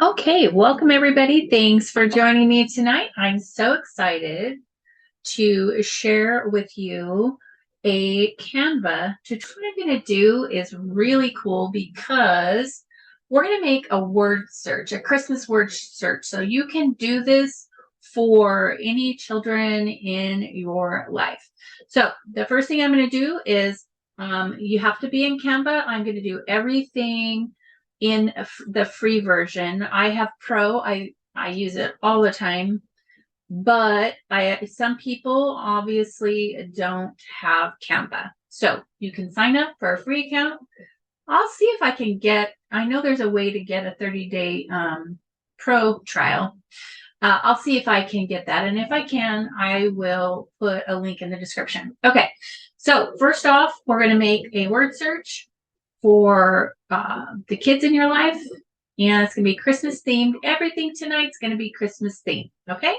Okay, welcome everybody. Thanks for joining me tonight. I'm so excited to share with you a Canva tutorial. What I'm going to do is really cool because we're going to make a word search, a Christmas word search. So you can do this for any children in your life. So the first thing I'm going to do is you have to be in Canva. I'm going to do everything in the free version. I have Pro. I use it all the time, but some people obviously don't have Canva. So you can sign up for a free account. I'll see if I can get, I know there's a way to get a 30-day pro trial. I'll see if I can get that. And if I can, I will put a link in the description. Okay, so first off, we're going to make a word search for the kids in your life. And it's going to be Christmas themed. Everything tonight's going to be Christmas themed. Okay.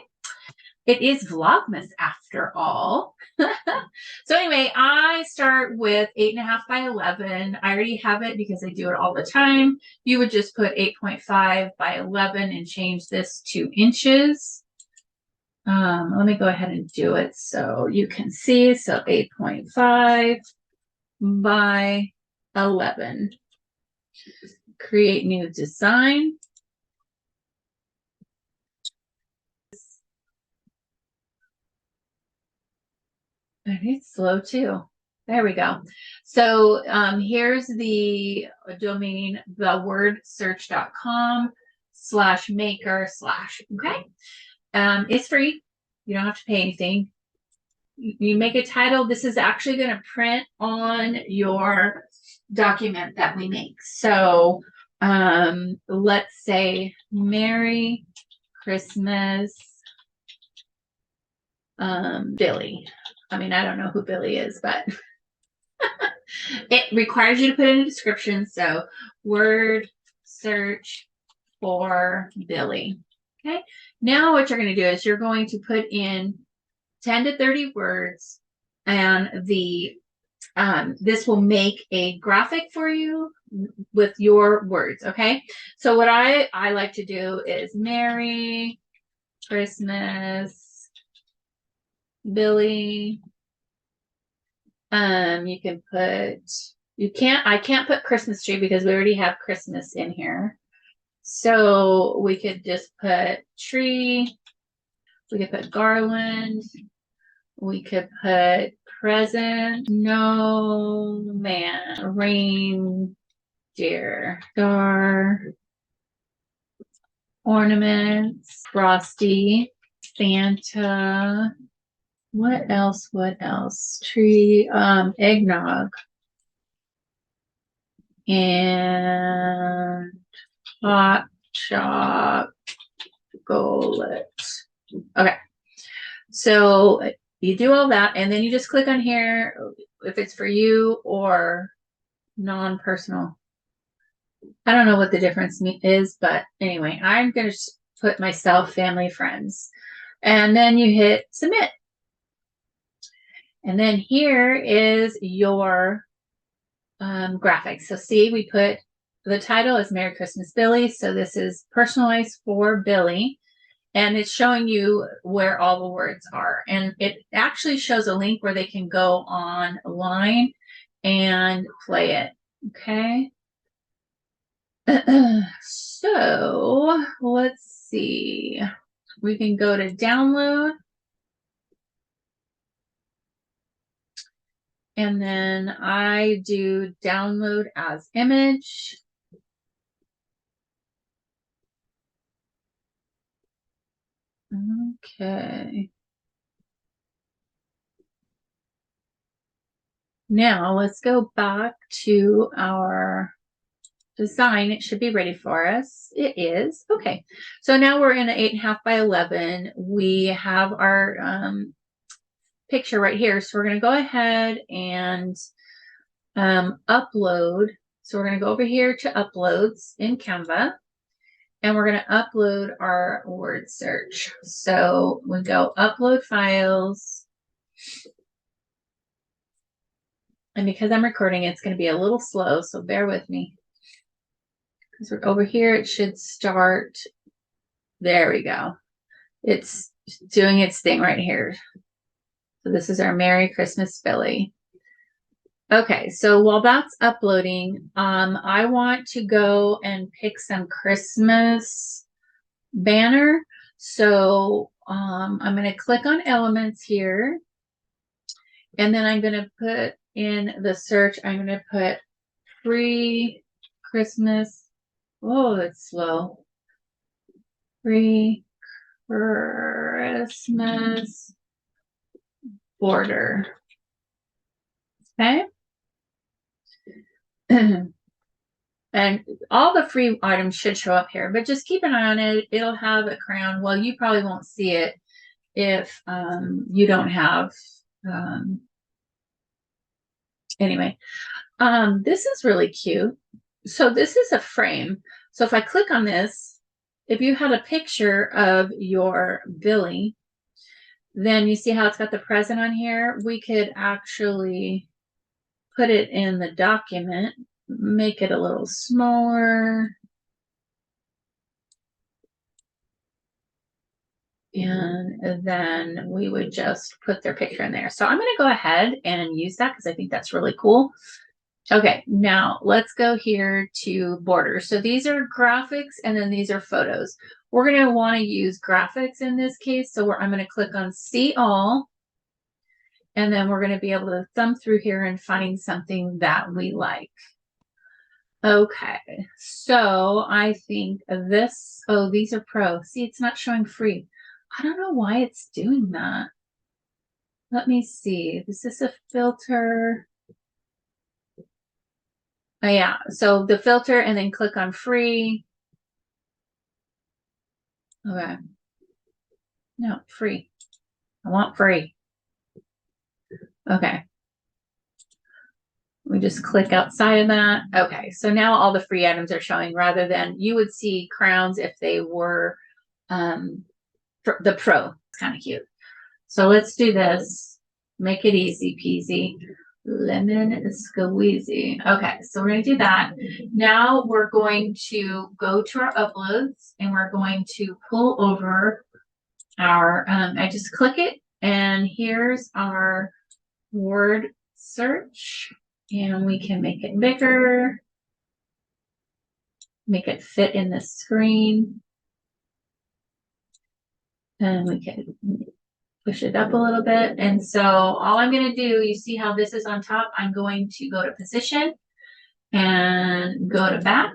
It is Vlogmas after all. So anyway, I start with 8.5 by 11. I already have it because I do it all the time. You would just put 8.5 by 11 and change this to inches. Let me go ahead and do it so you can see. So 8.5 by 11. Create new design. It's slow too. There we go. So here's the domain, thewordsearch.com/maker/ okay. It's free. You don't have to pay anything. You make a title. This is actually going to print on your document that we make. So let's say Merry Christmas, Billy. I mean, I don't know who Billy is, but it requires you to put in a description. So word search for Billy. Okay. Now what you're going to do is you're going to put in 10 to 30 words, and this will make a graphic for you with your words. Okay. So what I like to do is Merry Christmas, Billy. You can put, I can't put Christmas tree because we already have Christmas in here. So we could just put tree. We could put garland. We could put present, snowman, reindeer, star, ornaments, frosty, Santa. What else? What else? Tree, eggnog, and hot chocolate. Okay. So you do all that, and then you just click on here if it's for you or non-personal. I don't know what the difference is, but anyway, I'm going to put myself, family, friends, and then you hit submit. And then here is your graphics. So see, we put the title is Merry Christmas Billy. So this is personalized for Billy. And it's showing you where all the words are. And it actually shows a link where they can go online and play it. Okay. So let's see. We can go to download. And then I do download as image. Okay. Now let's go back to our design. It should be ready for us. It is. Okay. So now we're in an 8.5 by 11. We have our picture right here. So we're going to go ahead and upload. So we're going to go over here to uploads in Canva. And we're going to upload our word search. So we go upload files. And because I'm recording, it's going to be a little slow, so bear with me. because we're over here, it should start. There we go. It's doing its thing right here. So this is our Merry Christmas Billy. Okay, so while that's uploading, I want to go and pick some Christmas banner. So I'm going to click on elements here, and then I'm going to put in the search, I'm going to put free Christmas. Oh, it's slow. Free Christmas border. Okay. And all the free items should show up here, but just keep an eye on it. It'll have a crown. Well, you probably won't see it if you don't have, anyway. This is really cute. So this is a frame. So if I click on this, if you had a picture of your Billy, then you see how it's got the present on here. We could actually put it in the document, make it a little smaller. And then we would just put their picture in there. So I'm going to go ahead and use that because I think that's really cool. Okay, now let's go here to borders. So these are graphics and then these are photos. We're going to want to use graphics in this case. So I'm going to click on see all. And then we're going to be able to thumb through here and find something that we like. Okay, so I think this, oh, these are pro. See, it's not showing free. I don't know why it's doing that. Let me see. This is a filter. Oh, yeah, so the filter and then click on free. Okay. No, free. I want free. Okay. We just click outside of that. Okay, so now all the free items are showing rather than you would see crowns if they were the pro. It's kind of cute. So let's do this. Make it easy peasy. Lemon squeezy. Okay, so we're going to do that. Now we're going to go to our uploads and we're going to pull over our, I just click it and here's our word search and we can make it bigger, make it fit in the screen. And we can push it up a little bit. And so all I'm going to do, you see how this is on top? I'm going to go to position and go to back.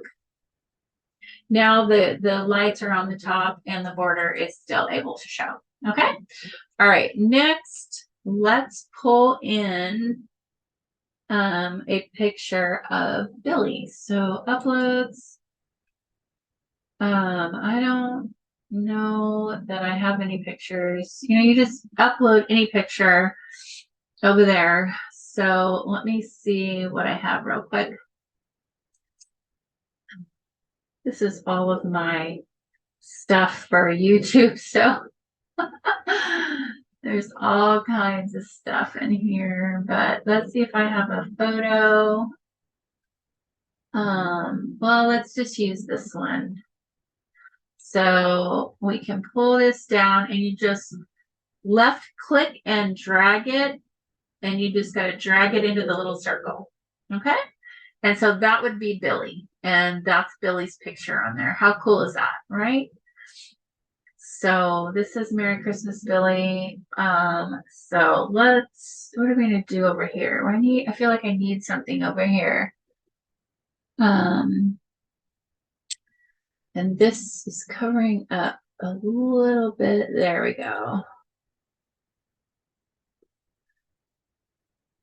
Now the lights are on the top and the border is still able to show. Okay. All right. Next, let's pull in a picture of Billy. So uploads. I don't know that I have any pictures. You know, you just upload any picture over there. So let me see what I have real quick. This is all of my stuff for YouTube. So there's all kinds of stuff in here, but let's see if I have a photo. Well, let's just use this one. So we can pull this down and you just left click and drag it. And you just got to drag it into the little circle. Okay. And so that would be Billy. And that's Billy's picture on there. How cool is that? Right. So this is Merry Christmas, Billy. So let's, what are we going to do over here? I feel like I need something over here. And this is covering up a little bit. There we go.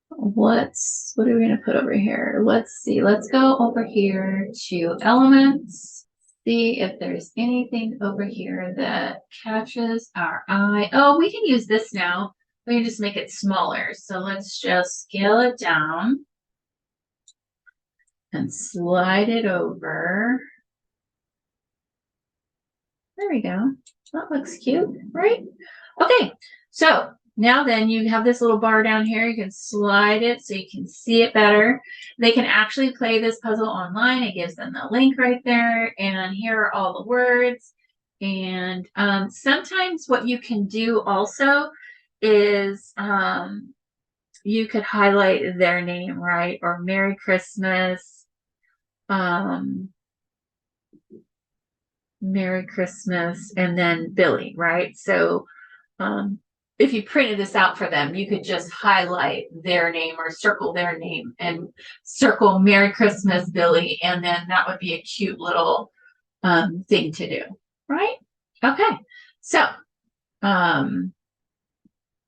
What are we going to put over here? Let's see. Let's go over here to elements. See if there's anything over here that catches our eye. Oh, we can use this now. We can just make it smaller. So let's just scale it down and slide it over. There we go. That looks cute, right? Okay, so Now then, you have this little bar down here. You can slide it so you can see it better. They can actually play this puzzle online. It gives them the link right there. And here are all the words. And sometimes what you can do also is you could highlight their name, right? Or Merry Christmas. Merry Christmas, and then Billy, right? So if you printed this out for them, you could just highlight their name or circle their name and circle Merry Christmas, Billy, and then that would be a cute little thing to do, right? Okay, so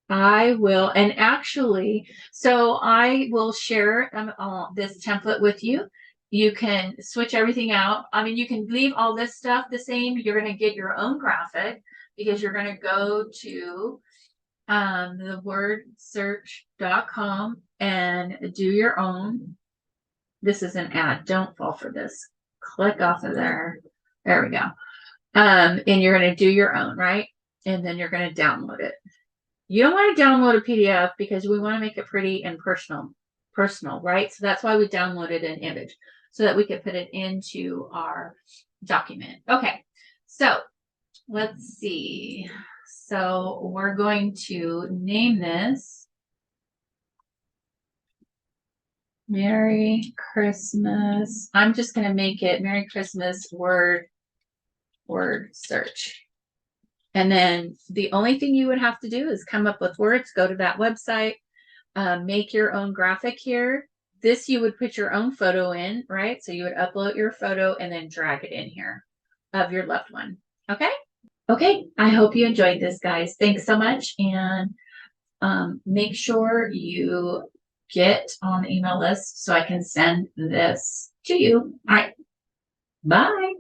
I will, and actually, so I will share this template with you. You can switch everything out. I mean, you can leave all this stuff the same. You're going to get your own graphic because you're going to go to the wordsearch.com and do your own. This is an ad. Don't fall for this. Click off of there. There we go. And you're going to do your own, right? And then you're going to download it. You don't want to download a PDF because we want to make it pretty and personal, right? So that's why we downloaded an image so that we could put it into our document. Okay, so let's see. So we're going to name this Merry Christmas. I'm just going to make it Merry Christmas word search. And then the only thing you would have to do is come up with words, go to that website, make your own graphic here. This you would put your own photo in, right? So you would upload your photo and then drag it in here of your loved one. Okay? Okay, I hope you enjoyed this, guys. Thanks so much. And make sure you get on the email list so I can send this to you. All right. Bye.